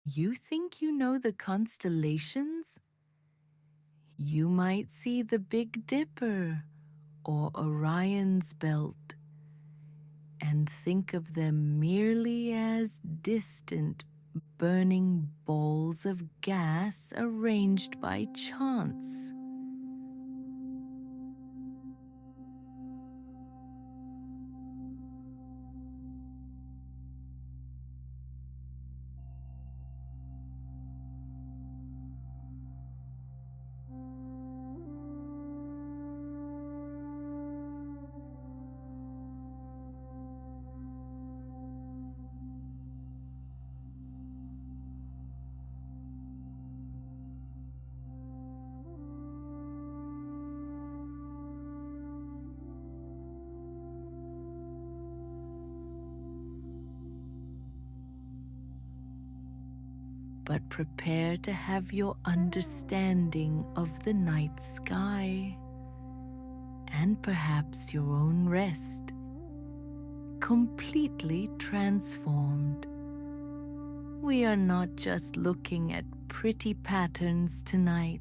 You think you know the constellations? You might see the Big Dipper or Orion's belt and think of them merely as distant, burning balls of gas arranged by chance. But prepare to have your understanding of the night sky and perhaps your own rest completely transformed. We are not just looking at pretty patterns tonight.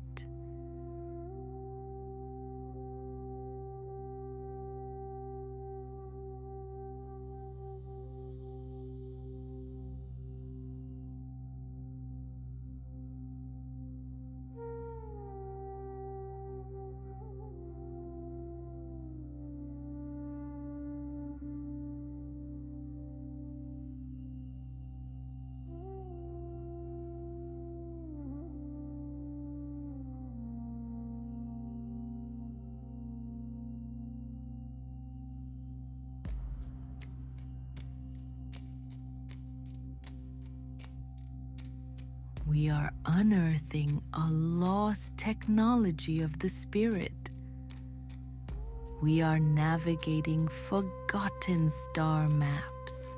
We are unearthing a lost technology of the spirit. We are navigating forgotten star maps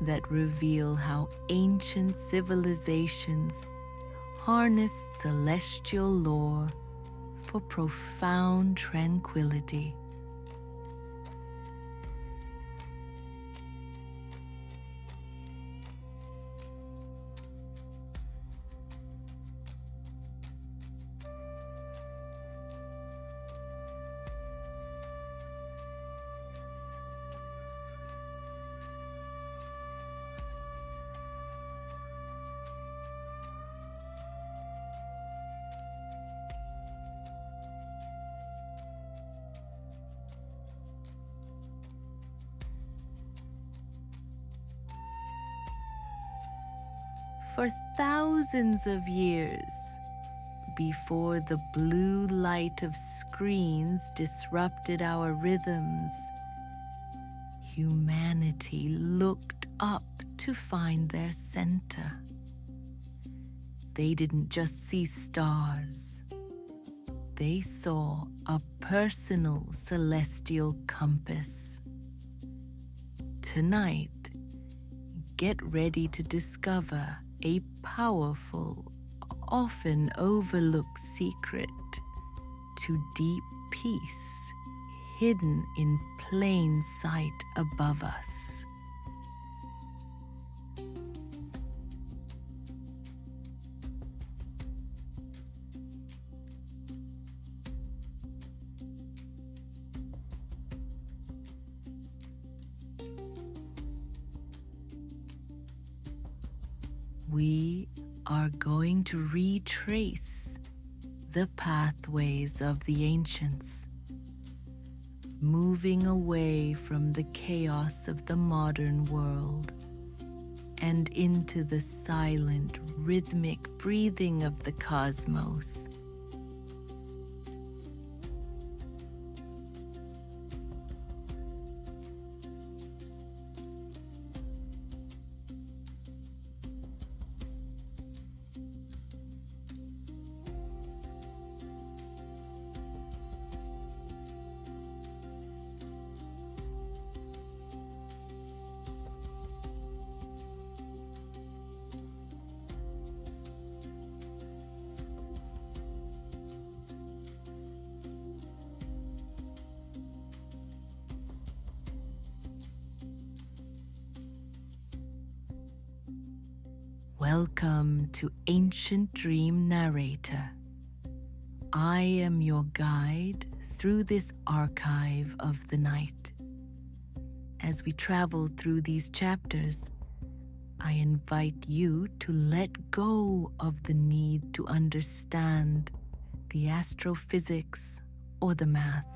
that reveal how ancient civilizations harnessed celestial lore for profound tranquility. For thousands of years, before the blue light of screens disrupted our rhythms, humanity looked up to find their center. They didn't just see stars. They saw a personal celestial compass. Tonight, get ready to discover a powerful, often overlooked secret to deep peace hidden in plain sight above us. We are going to retrace the pathways of the ancients, moving away from the chaos of the modern world and into the silent, rhythmic breathing of the cosmos. Welcome to Ancient Dream Narrator. I am your guide through this archive of the night. As we travel through these chapters, I invite you to let go of the need to understand the astrophysics or the math.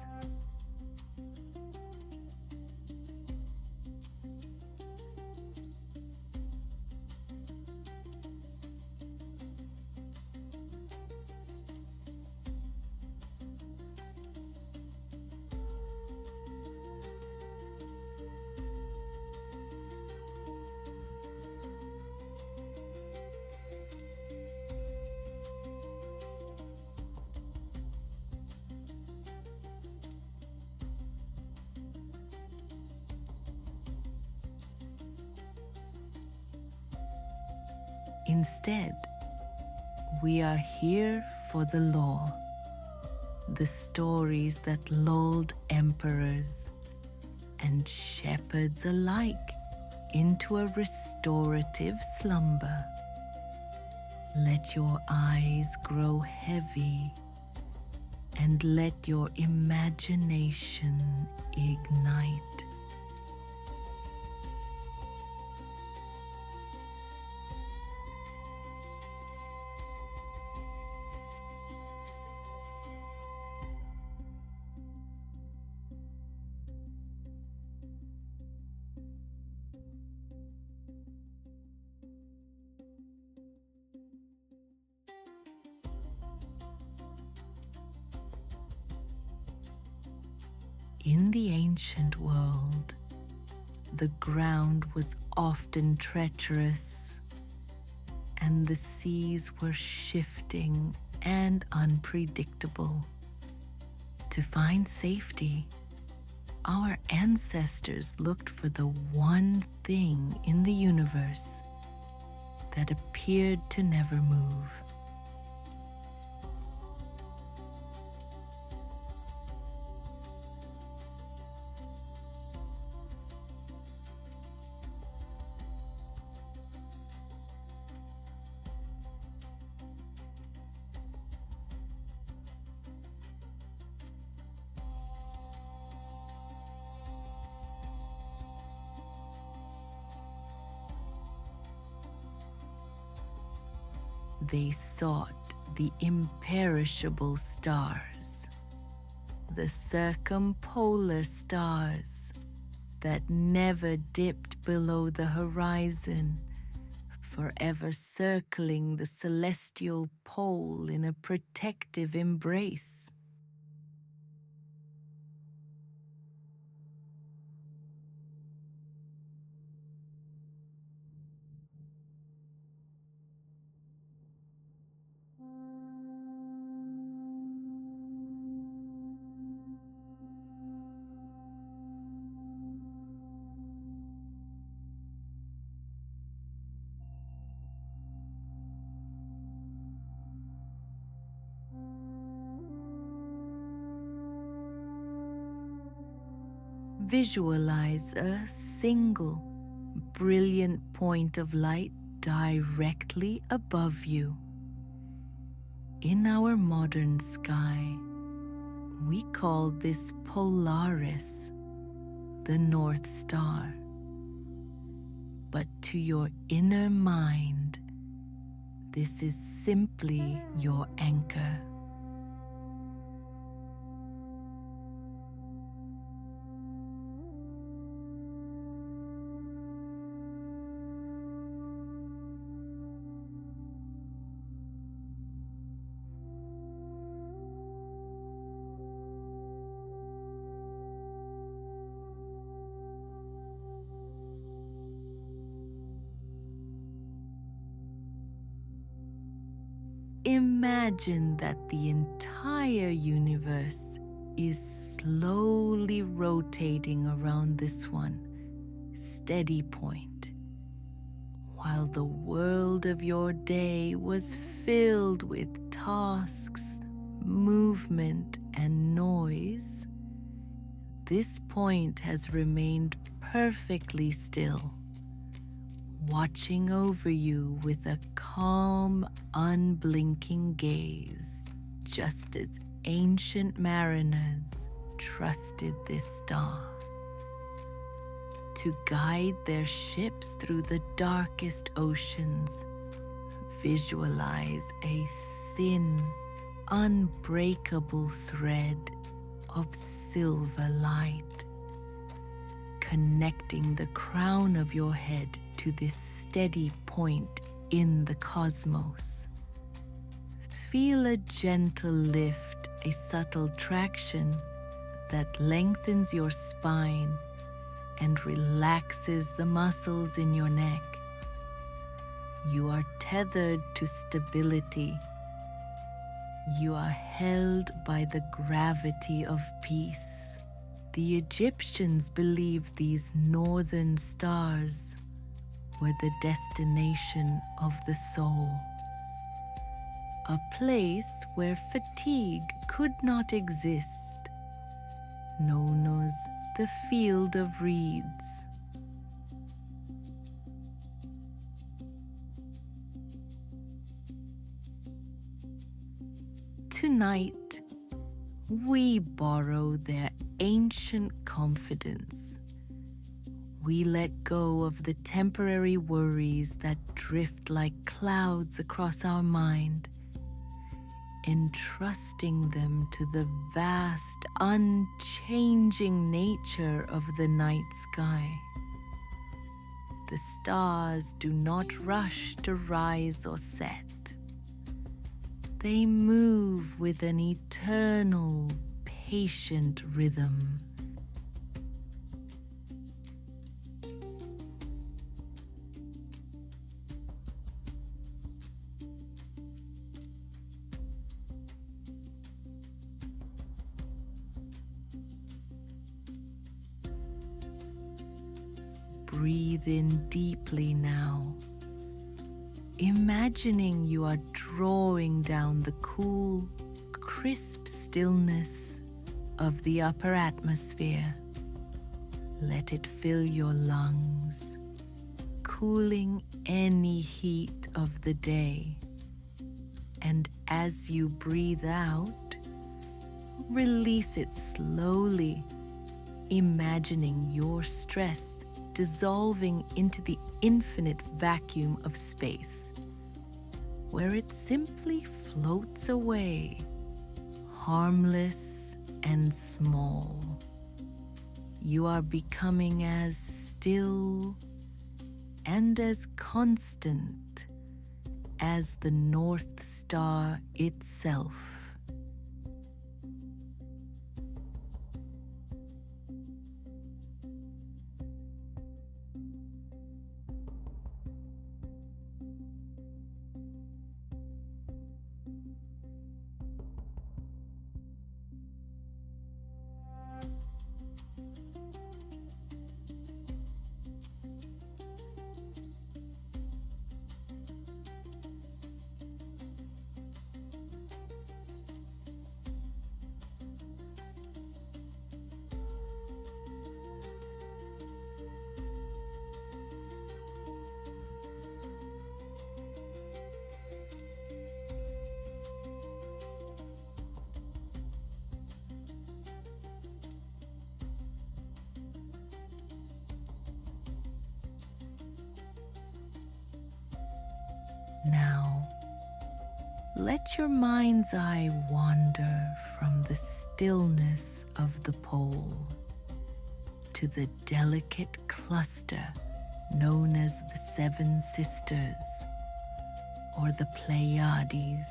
Instead, we are here for the lore, the stories that lulled emperors and shepherds alike into a restorative slumber. Let your eyes grow heavy and let your imagination ignite. In the ancient world, the ground was often treacherous, and the seas were shifting and unpredictable. To find safety, our ancestors looked for the one thing in the universe that appeared to never move. They sought the imperishable stars, the circumpolar stars that never dipped below the horizon, forever circling the celestial pole in a protective embrace. Visualize a single, brilliant point of light directly above you. In our modern sky, we call this Polaris, the North Star. But to your inner mind, this is simply your anchor. Imagine that the entire universe is slowly rotating around this one steady point, while the world of your day was filled with tasks, movement, and noise. This point has remained perfectly still, watching over you with a calm, unblinking gaze, just as ancient mariners trusted this star to guide their ships through the darkest oceans. Visualize a thin, unbreakable thread of silver light connecting the crown of your head to this steady point in the cosmos. Feel a gentle lift, a subtle traction that lengthens your spine and relaxes the muscles in your neck. You are tethered to stability. You are held by the gravity of peace. The Egyptians believed these northern stars were the destination of the soul, a place where fatigue could not exist, known as the field of reeds. Tonight, we borrow their ancient confidence. We let go of the temporary worries that drift like clouds across our mind, entrusting them to the vast, unchanging nature of the night sky. The stars do not rush to rise or set. They move with an eternal, patient rhythm. Breathe in deeply now, imagining you are drawing down the cool, crisp stillness of the upper atmosphere. Let it fill your lungs, cooling any heat of the day. And as you breathe out, release it slowly, imagining your stress dissolving into the infinite vacuum of space, where it simply floats away, harmless and small. You are becoming as still and as constant as the North Star itself. Now, let your mind's eye wander from the stillness of the pole to the delicate cluster known as the Seven Sisters or the Pleiades.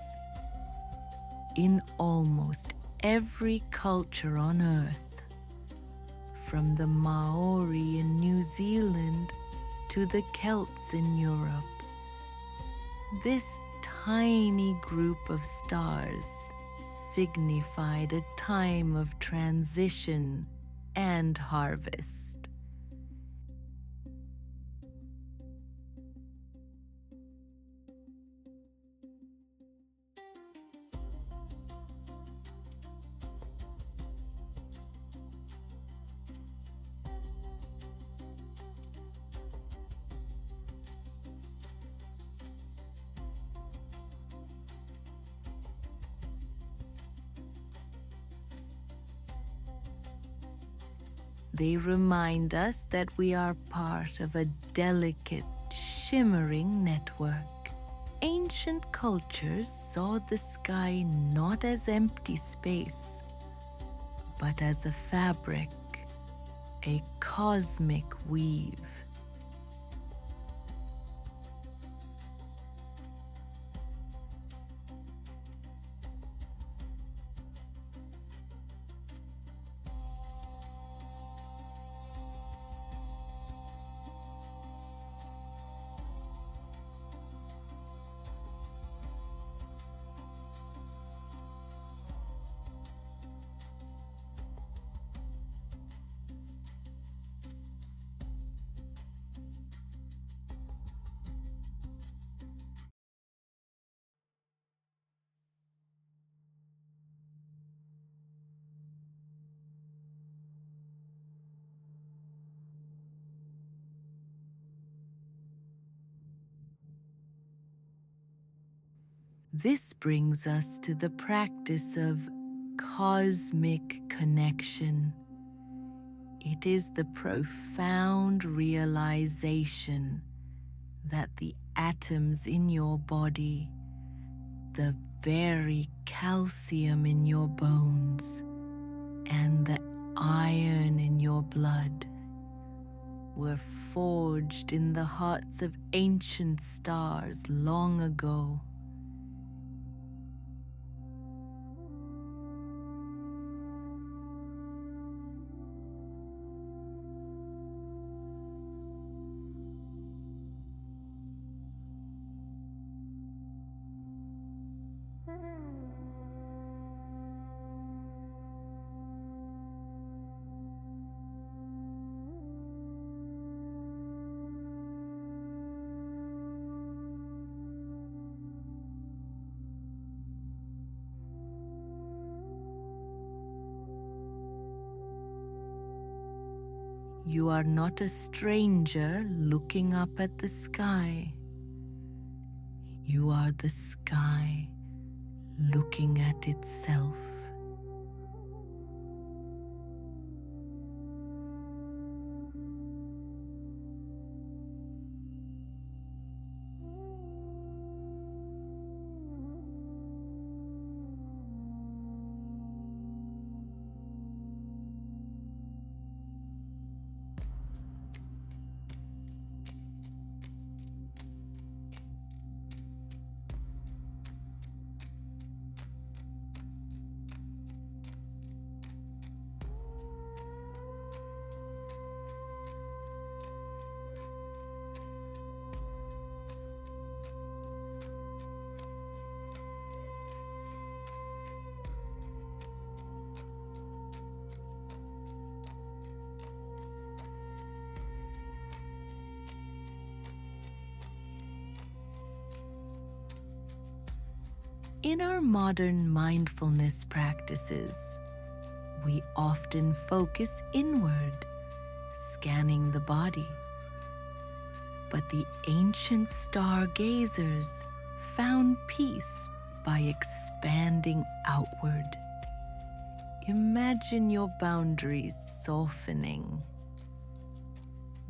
In almost every culture on Earth, from the Maori in New Zealand to the Celts in Europe, this tiny group of stars signified a time of transition and harvest. They remind us that we are part of a delicate, shimmering network. Ancient cultures saw the sky not as empty space, but as a fabric, a cosmic weave. This brings us to the practice of cosmic connection. It is the profound realization that the atoms in your body, the very calcium in your bones, and the iron in your blood were forged in the hearts of ancient stars long ago. You are not a stranger looking up at the sky. You are the sky looking at itself. In our modern mindfulness practices, we often focus inward, scanning the body. But the ancient stargazers found peace by expanding outward. Imagine your boundaries softening.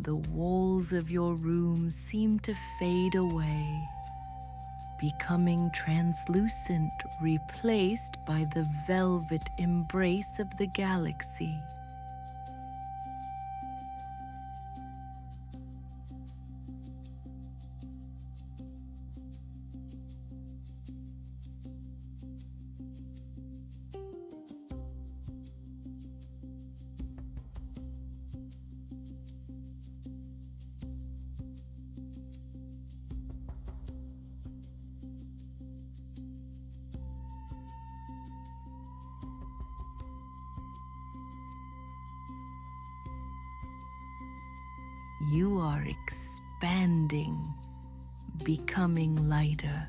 The walls of your room seem to fade away, becoming translucent, replaced by the velvet embrace of the galaxy. You are expanding, becoming lighter,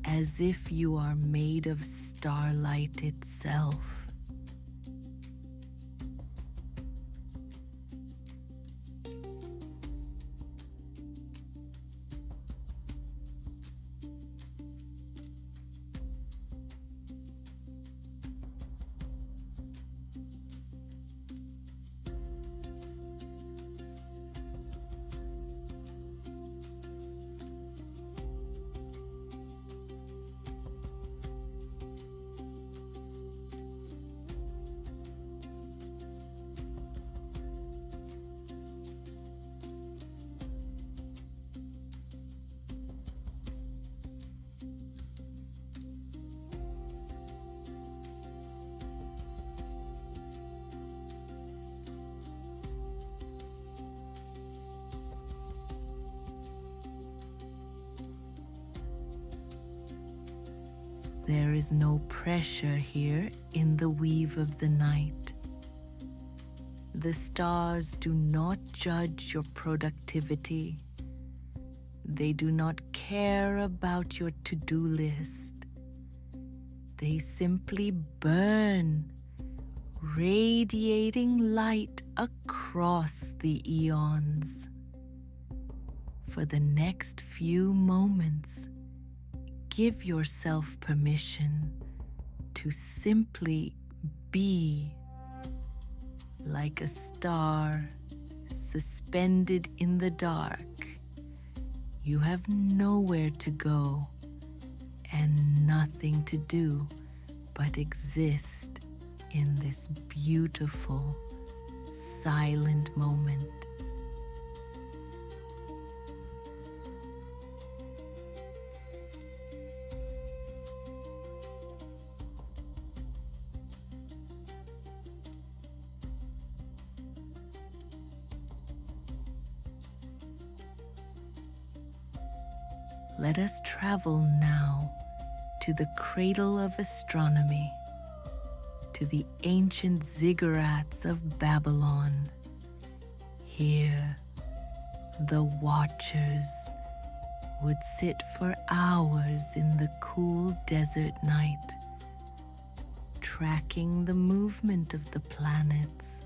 as if you are made of starlight itself. There is no pressure here in the weave of the night. The stars do not judge your productivity. They do not care about your to-do list. They simply burn, radiating light across the eons. For the next few moments, give yourself permission to simply be, like a star suspended in the dark. You have nowhere to go and nothing to do but exist in this beautiful, silent moment. Let us travel now to the cradle of astronomy, to the ancient ziggurats of Babylon. Here, the watchers would sit for hours in the cool desert night, tracking the movement of the planets.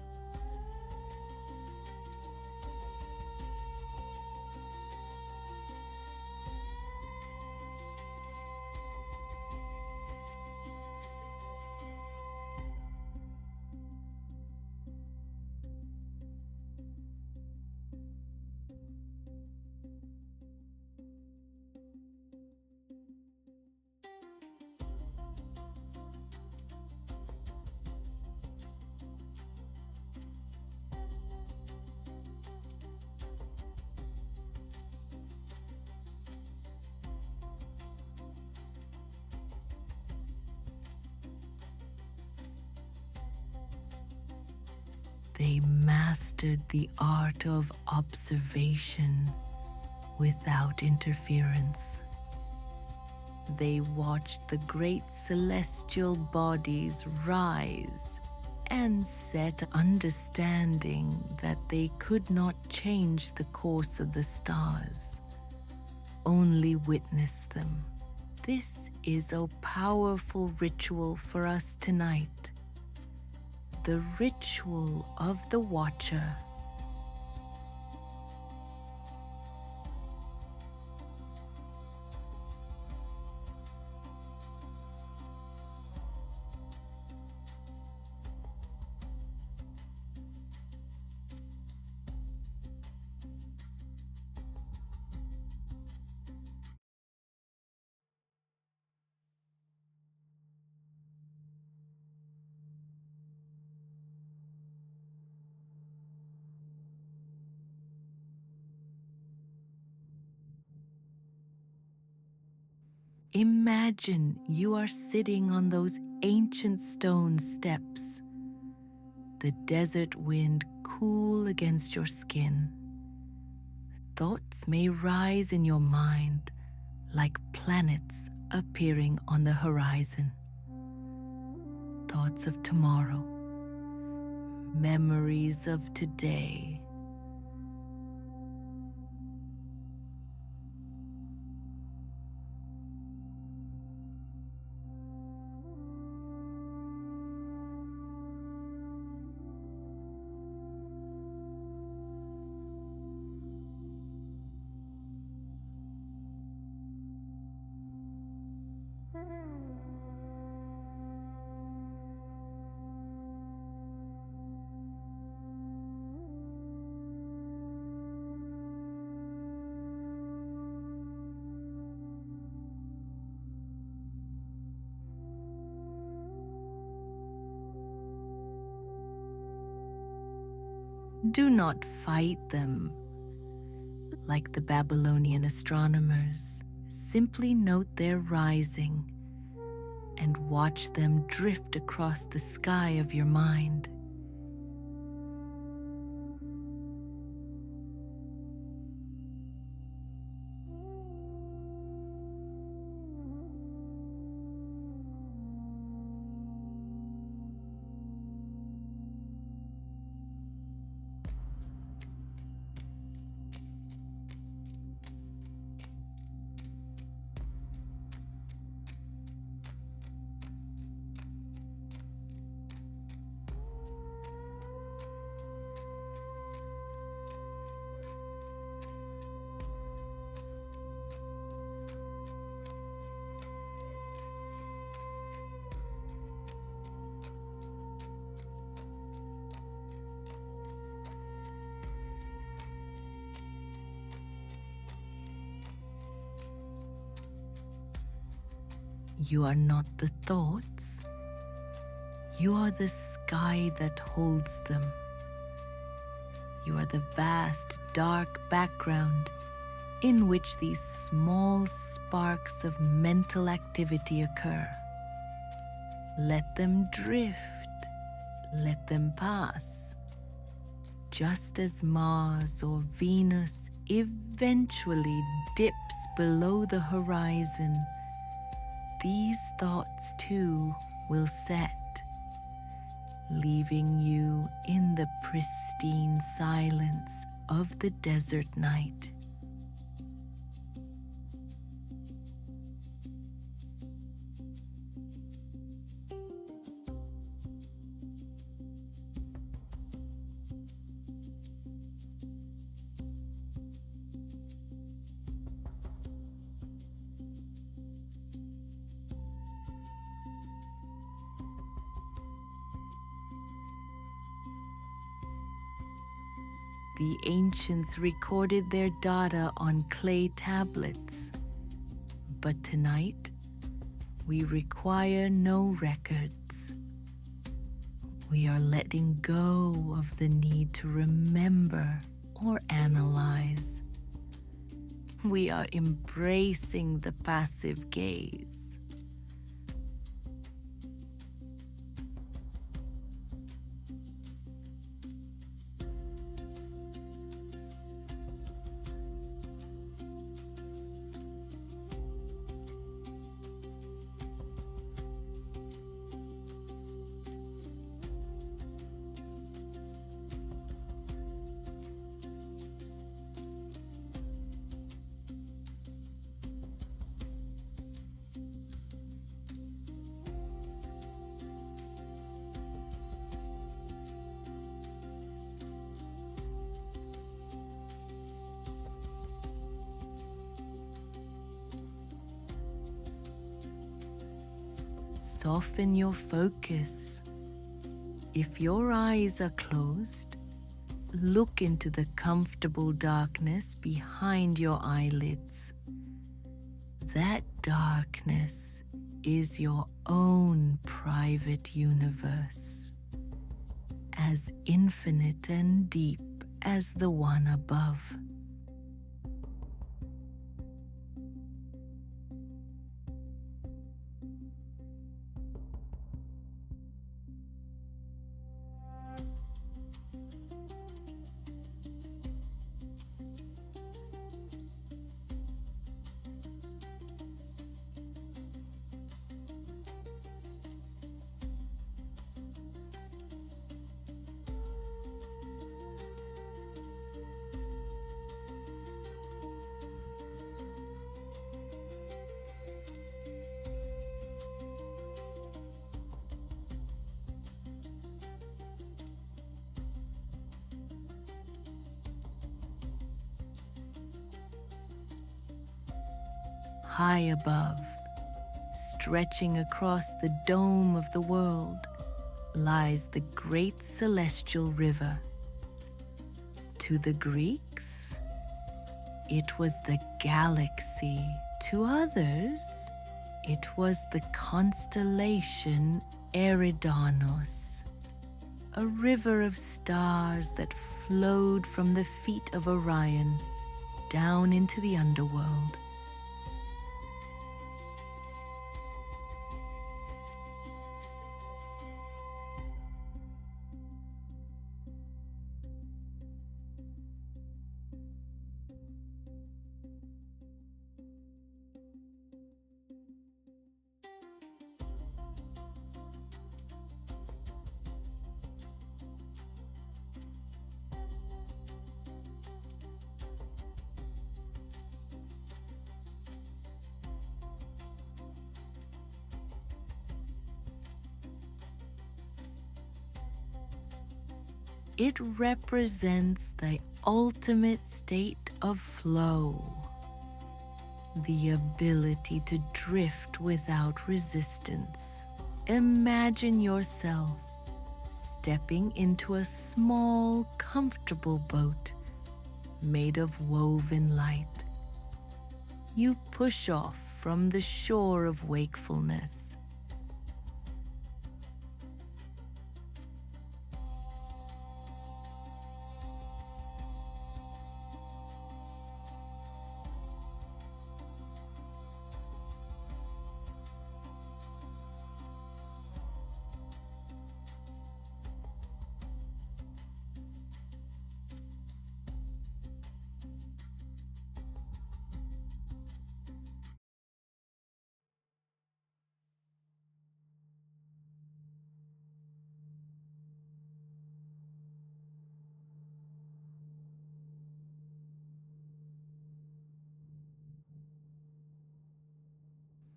They mastered the art of observation without interference. They watched the great celestial bodies rise and set, understanding that they could not change the course of the stars, only witness them. This is a powerful ritual for us tonight. The ritual of the watcher. Imagine you are sitting on those ancient stone steps, the desert wind cool against your skin. Thoughts may rise in your mind like planets appearing on the horizon. Thoughts of tomorrow, memories of today. Do not fight them like the Babylonian astronomers. Simply note their rising and watch them drift across the sky of your mind. You are not the thoughts. You are the sky that holds them. You are the vast, dark background in which these small sparks of mental activity occur. Let them drift. Let them pass. Just as Mars or Venus eventually dips below the horizon, these thoughts too will set, leaving you in the pristine silence of the desert night. The ancients recorded their data on clay tablets, but tonight we require no records. We are letting go of the need to remember or analyze. We are embracing the passive gaze. Soften your focus. If your eyes are closed, look into the comfortable darkness behind your eyelids. That darkness is your own private universe, as infinite and deep as the one above. High above, stretching across the dome of the world, lies the great celestial river. To the Greeks, it was the galaxy. To others, it was the constellation Eridanos, a river of stars that flowed from the feet of Orion down into the underworld. It represents the ultimate state of flow, the ability to drift without resistance. Imagine yourself stepping into a small, comfortable boat made of woven light. You push off from the shore of wakefulness.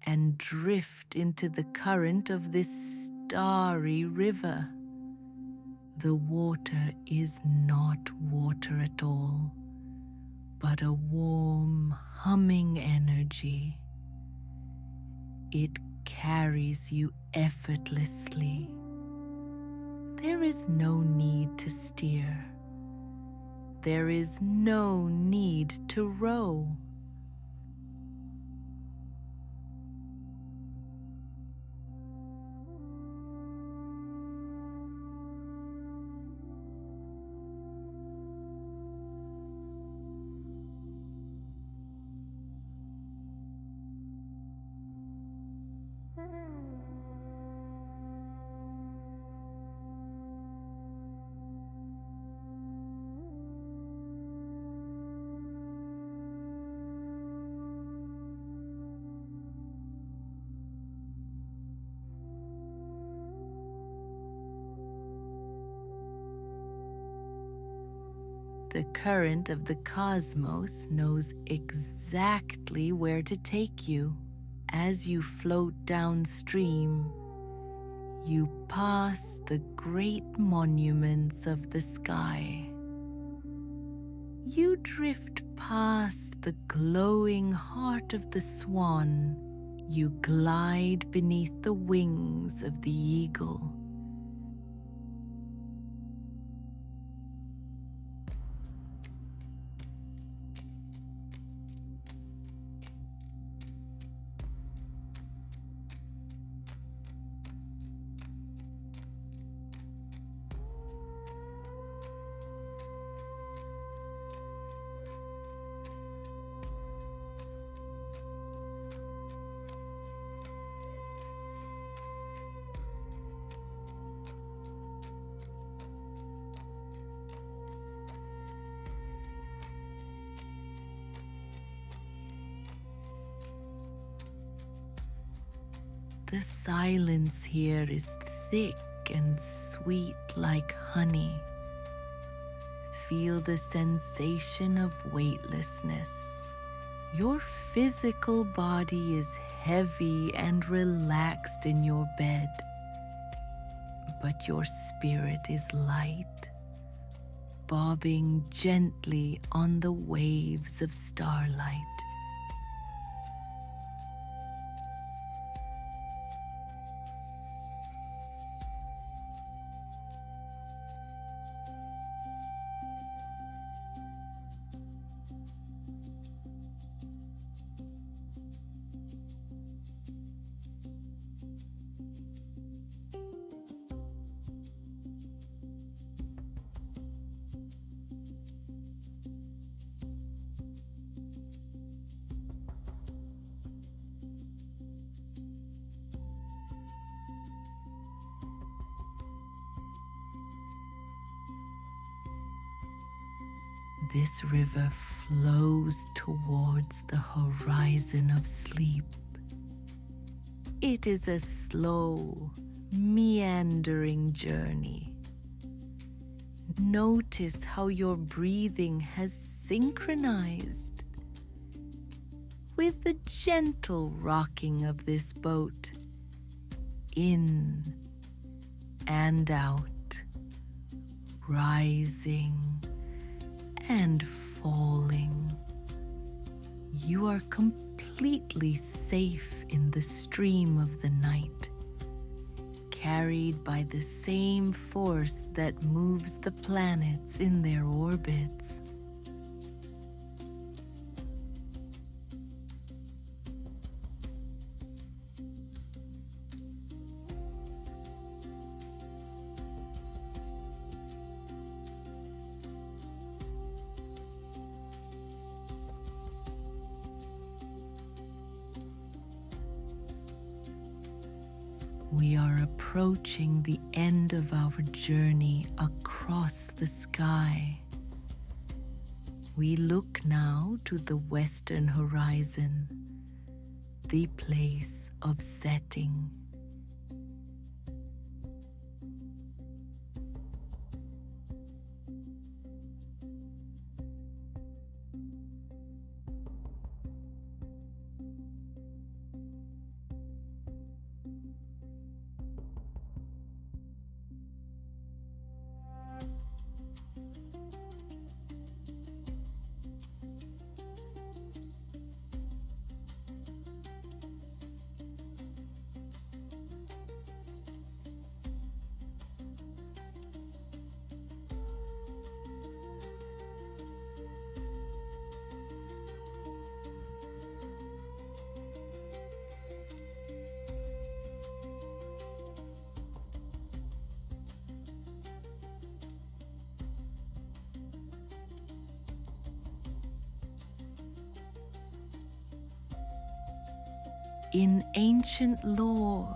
And drift into the current of this starry river. The water is not water at all, but a warm, humming energy. It carries you effortlessly. There is no need to steer. There is no need to row. The current of the cosmos knows exactly where to take you. As you float downstream, you pass the great monuments of the sky. You drift past the glowing heart of the swan. You glide beneath the wings of the eagle. The silence here is thick and sweet like honey. Feel the sensation of weightlessness. Your physical body is heavy and relaxed in your bed, but your spirit is light, bobbing gently on the waves of starlight. This river flows towards the horizon of sleep. It is a slow, meandering journey. Notice how your breathing has synchronized with the gentle rocking of this boat, in and out, rising and falling. You are completely safe in the stream of the night, carried by the same force that moves the planets in their orbits. We are approaching the end of our journey across the sky. We look now to the western horizon, the place of setting. In ancient lore,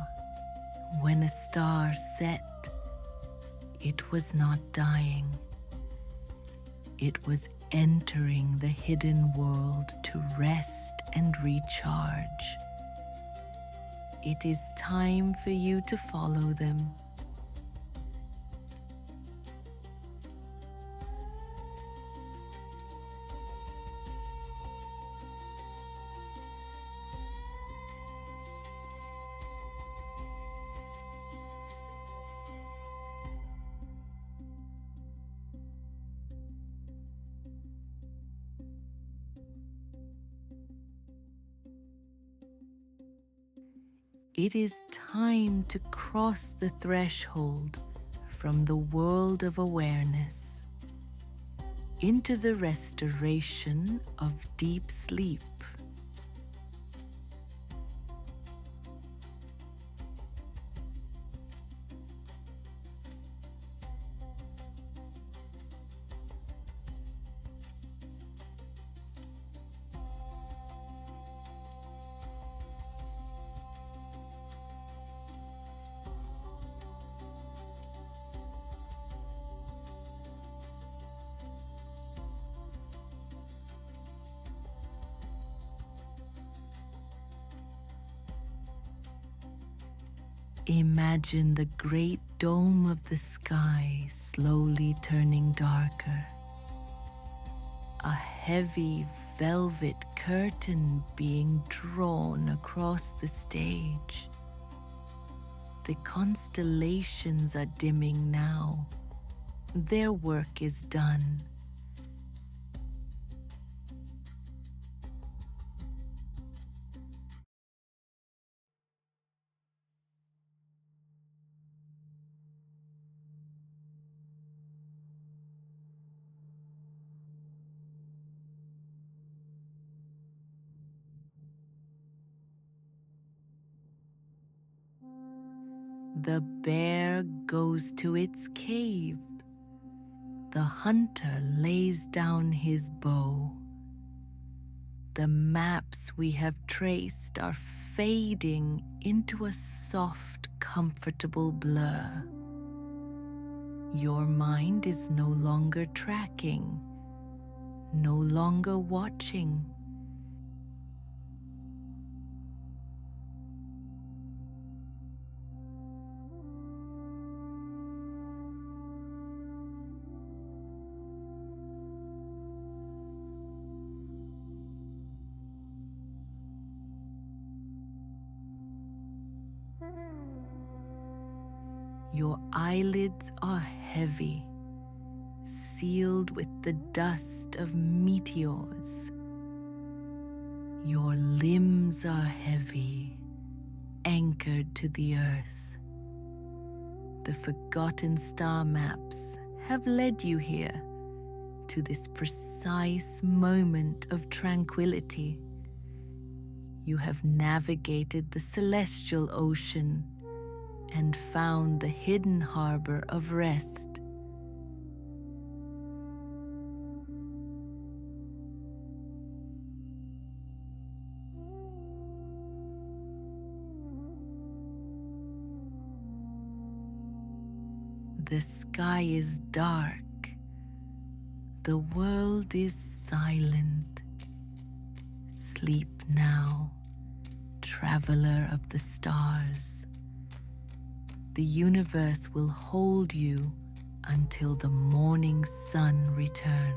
when a star set, it was not dying. It was entering the hidden world to rest and recharge. It is time for you to follow them. It is time to cross the threshold from the world of awareness into the restoration of deep sleep. Imagine the great dome of the sky slowly turning darker. A heavy velvet curtain being drawn across the stage. The constellations are dimming now. Their work is done. The bear goes to its cave. The hunter lays down his bow. The maps we have traced are fading into a soft, comfortable blur. Your mind is no longer tracking, no longer watching. Your eyelids are heavy, sealed with the dust of meteors. Your limbs are heavy, anchored to the earth. The forgotten star maps have led you here to this precise moment of tranquility. You have navigated the celestial ocean and found the hidden harbor of rest. The sky is dark. The world is silent. Sleep now, traveler of the stars. The universe will hold you until the morning sun returns.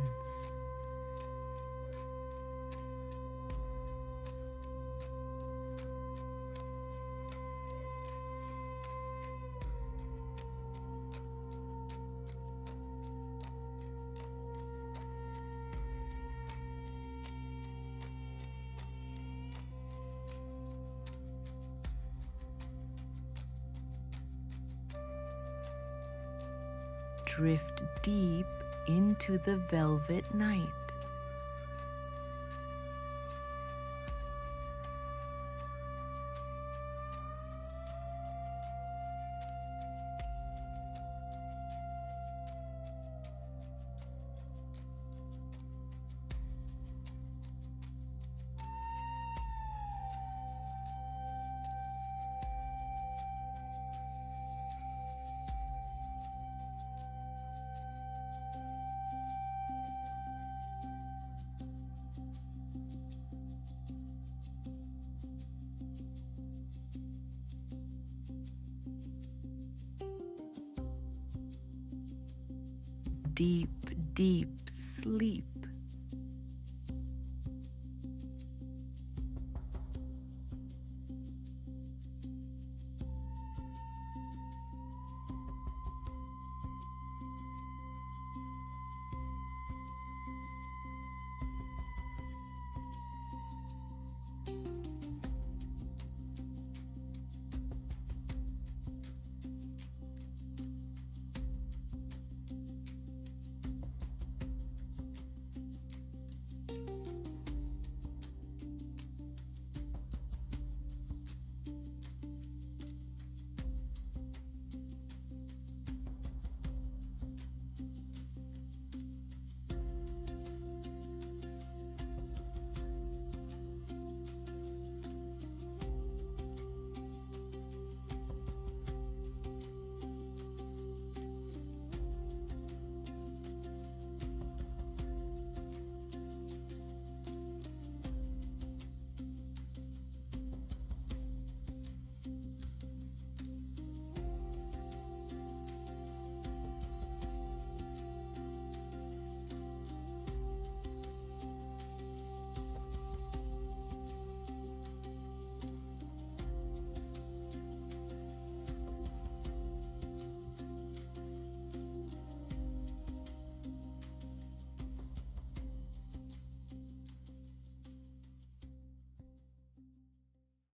Drift deep into the velvet night. Deep, deep sleep.